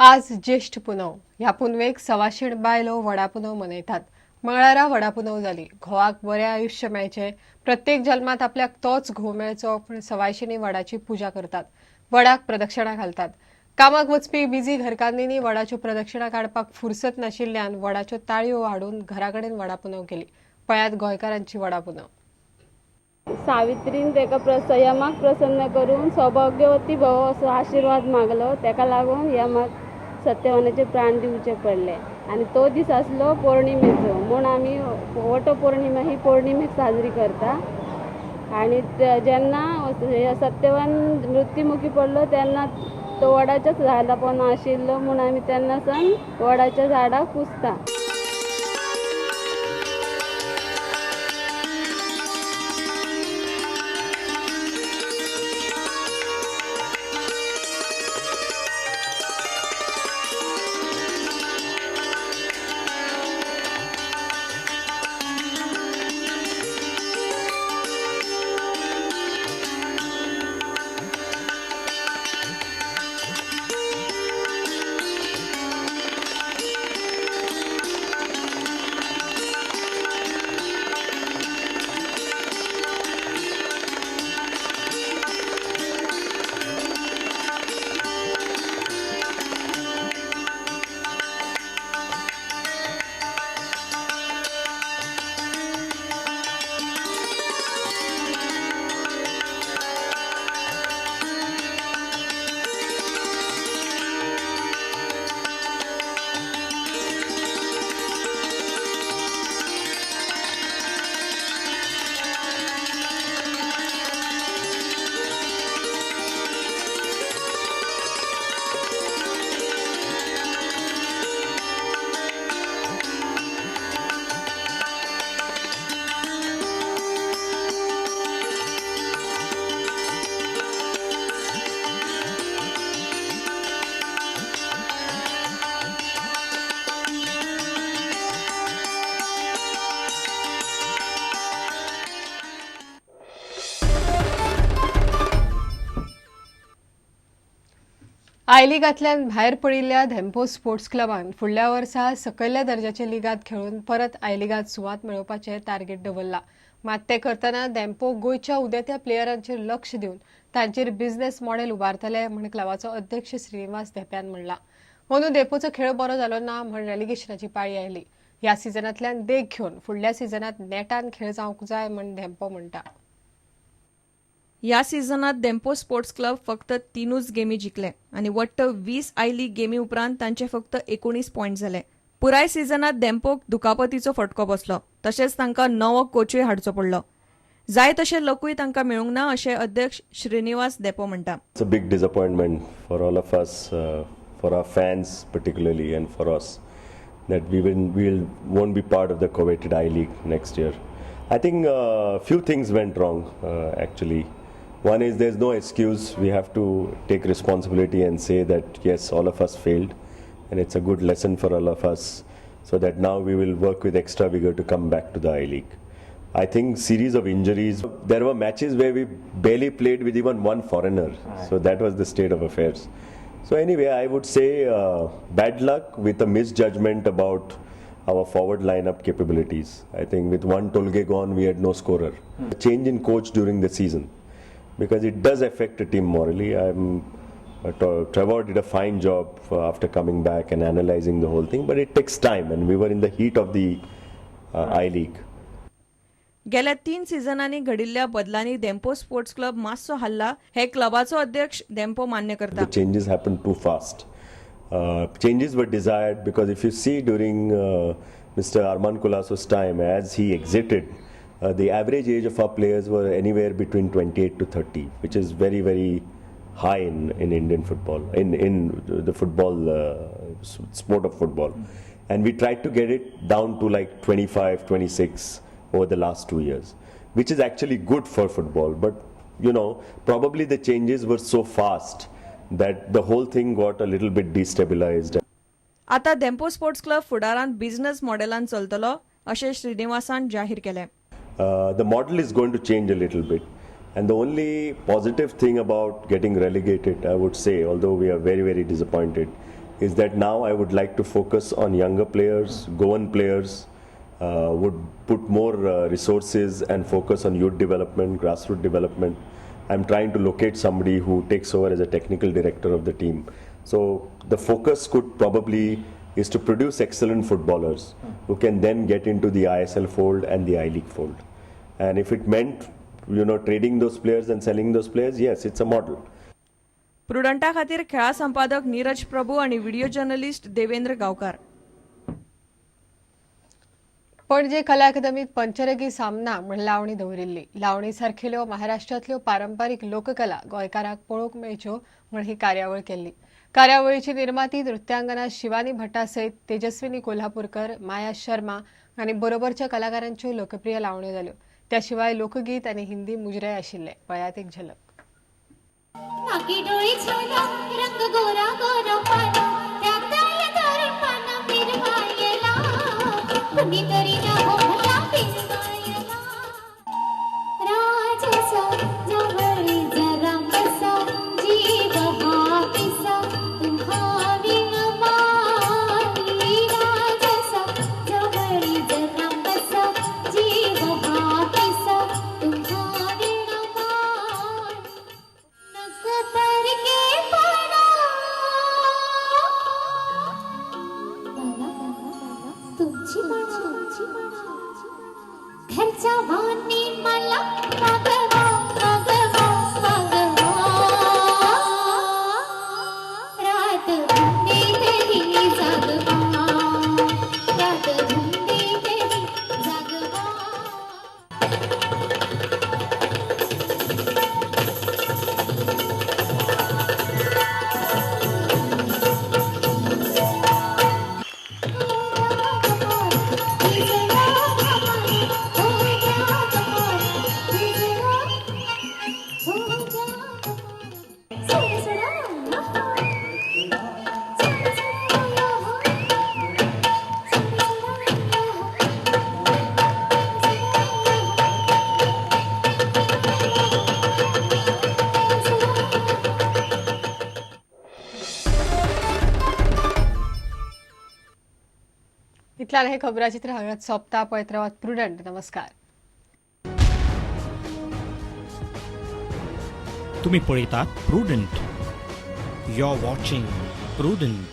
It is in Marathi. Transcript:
आज ज्येष्ठ पुनव ह्या पुनवेक सवाशीण बायलो वडा पुनव मनयतात. मंगळारा वडा पुनव जाली. घोवाक बरें आयुष्य मेळचें, प्रत्येक जल्मात आपल्याक तोच घोव मेळचो पूण सवायशिणी वडाची पुजा करतात. वडाक प्रदक्षिणा घालतात. कामाक वचपी बिझी घरकान्नींनी वडाच्यो प्रदक्षिणा काडपाक फुरसत नाशिल्ल्यान वडाच्यो ताळयो हाडून घराकडेन वडा पुनव केली. पळयात गोंयकारांची वडा पुनव. सावित्रीन तेका यमाक प्रसन्न करून सौभाग्यवती भव असो आशीर्वाद मागलो. तेका लागून यमाक सत्यवानाचे प्राण दिवचे पडले आणि तो दीस आसलो पौर्णिमेचो म्हूण आमी वटपौर्णिमा ही पौर्णिमेक साजरी करता. आणि जेन्ना सत्यवान मृत्युमुखी पडलो तेन्ना तो वडाच्याच झाडा पोंदा आशिल्लो म्हूण आमी तेन्ना सावन वडाच्या झाडाक पुजता. आय लिगांतल्यान भायर पडिल्ल्या धेंपो स्पोर्ट्स क्लबान फुडल्या वर्सा सकयल्या दर्जाचे लिगांत खेळून परत आय लिगांत सुवात मेळोवपाचें टार्गेट दवरला. मात ते करतना धेंपो गोंयच्या उदेत्या प्लेयरांचेर लक्ष दिवन तांचेर बिझनेस मॉडेल उबारतले म्हण क्लबाचो अध्यक्ष श्रीनिवास धेप्यान म्हणला. अंदू धेंपोचो खेळ बरो जालो ना म्हण रेलिगेशनाची पाळी आयली. ह्या सिजनांतल्यान देख घेवन फुडल्या सिजनांत नेटान खेळ जावंक जाय म्हण धेंपो म्हणटा. ह्या सिजनात धेंपो स्पोर्ट्स क्लब फक्त 3 गेमी जिखले आणि वट्ट 20 आय लीग गेमी उपरांत तांचे फक्त 19 पॉयंट जाले. पुराय सिजनात धेंपोक दुखापतीचो फटको बसलो, तशेंच तांकां नवो कोचूय हाडचो पडलो. जाय तशे लकूय तांकां मेळूंक ना अशें अध्यक्ष श्रीनिवास धेंपो म्हणटा. It's a big disappointment for all of us, for our fans particularly, and for us that we won't be part of the coveted I League next year. I think few things went wrong actually. One is there's no excuse. We have to take responsibility and say that yes, all of us failed, and it's a good lesson for all of us, so that now we will work with extra vigor to come back to the I League. I think series of injuries. There were matches where we barely played with even one foreigner, so that was the state of affairs. So anyway, I would say bad luck with a misjudgment about our forward lineup capabilities. I think with one Tolge gone, we had no scorer. A change in coach during the season, because it does affect a team morally. Trevor did a fine job after coming back and analyzing the whole thing, but it takes time, and we were in the heat of the I League. गेल्या 3 सिजनांनी घडिल्ल्या बदलांनी धेंपो स्पोर्ट्स क्लब मातसो हल्ला हे क्लबाचो अध्यक्ष धेंपो मान्य करता. The changes happened too fast. Changes were desired because if you see during Mr. Arman Kulaso's time, as he exited, the average age of our players were anywhere between 28 to 30, which is very, very high in Indian football, in the football sport of football. And we tried to get it down to like 25, 26 over the last 2 years, which is actually good for football. But, you know, probably the changes were so fast that the whole thing got a little bit destabilized. आता धेंपो स्पोर्ट्स क्लब फुडारांत बिझनेस मॉडेलान चलतलो अशें श्रीनिवासान जाहीर केलें. The model is going to change a little bit, and the only positive thing about getting relegated, I would say, although we are very, very disappointed, is that now I would like to focus on younger players, Goan players, would put more resources and focus on youth development, grassroots development. I'm trying to locate somebody who takes over as a technical director of the team. So the focus could probably is to produce excellent footballers who can then get into the ISL fold and the I-League fold. And if it meant, trading those players and selling those players, yes, it's a model. प्रुडंटा खातीर खेळा संपादक नीरज प्रभू आणि व्हिडिओ जर्नलिस्ट देवेंद्र गावकार. पणजे कला अकादमीत पंचरगी सामना म्हण लावणी दवरिल्ली. लावणी सारखिल्यो महाराष्ट्रांतल्यो पारंपारीक लोककला गोंयकारांक पळोवंक मेळच्यो म्हण ही कार्यावळ केल्ली. कार्यावळीची निर्माती नृत्यांगना शिवानी भट्टा सयत तेजस्विनी कोल्हापूरकर, माया शर्मा आनी बरोबरच्या कलाकारांच्यो लोकप्रिय लावण्यो जाल्यो. त्या शिवाय लोकगीत आनी हिंदी मुजराय आशिल्ले. पळयात एक झलक. नाकी डोळी छाना रंग गोरा गोरा पाना त्यातल्या तरुण पाना फिरवायला कुणीतरी ना हो मला फिरवायला राजसा जवळ जरा बसा जीव हा पिसा तुम्हा विण मारी राजसा जवळ जरा बसा जीव हा पिसा तुम्हा विण मारी नको परके पडा तुमची घरच्या वाणी मला मागवा मागवा मागवा रात धुंदी तेरी जागवा रात धुंदी तेरी जागवा. इतल्यान हे खबराचित्र हांगाच सोंपता. पळयत रावात प्रुडंट. नमस्कार. तुम्ही पळयतात Prudent. You are watching prudent.